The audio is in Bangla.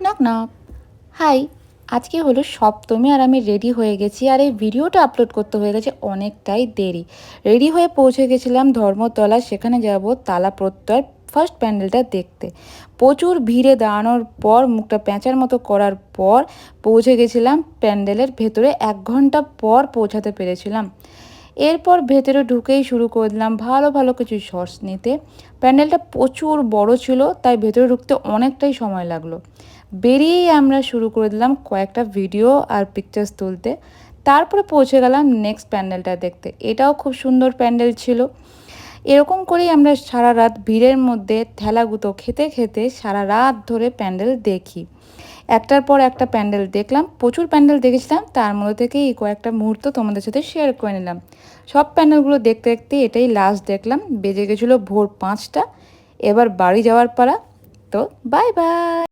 Knock knock. হাই, আজকে হলো সপ্তমী আর আমি রেডি হয়ে গেছি, আর এই ভিডিওটা আপলোড করতে হয়ে গেছে অনেকটাই দেরি। রেডি হয়ে পৌঁছে গেছিলাম ধর্মতলা, সেখানে যাব তালা প্রত্যয় ফার্স্ট প্যান্ডেলটা দেখতে। প্রচুর ভিড়ে দাঁড়ানোর পর, মুখটা প্যাঁচার মতো করার পর পৌঁছে গেছিলাম প্যান্ডেলের ভেতরে। 1 ঘন্টা পর পৌঁছাতে পেরেছিলাম। এরপর ভেতরে ঢুকেই শুরু করে দিলাম ভালো ভালো কিছু শর্টস নিতে। প্যান্ডেলটা প্রচুর বড় ছিল, তাই ভেতরে ঢুকতে অনেকটাই সময় লাগলো। বেরিয়েই আমরা শুরু করে দিলাম কয়েকটা ভিডিও আর পিকচার্স তুলতে। তারপরে পৌঁছে গেলাম নেক্সট প্যান্ডেলটা দেখতে। এটাও খুব সুন্দর প্যান্ডেল ছিল। এরকম করেই আমরা সারা রাত ভিড়ের মধ্যে ঠেলাগুতো খেতে খেতে সারা রাত ধরে প্যান্ডেল দেখি। একটার পর একটা প্যান্ডেল দেখলাম, প্রচুর প্যান্ডেল দেখেছিলাম, তার মধ্যে থেকে এই কয়েকটা মুহূর্ত তোমাদের সাথে শেয়ার করে নিলাম। সব প্যান্ডেলগুলো দেখতে দেখতে এটাই লাস্ট দেখলাম। বেজে গেছিলো ভোর 5টা। এবার বাড়ি যাওয়ার পালা। তো বাই বাই।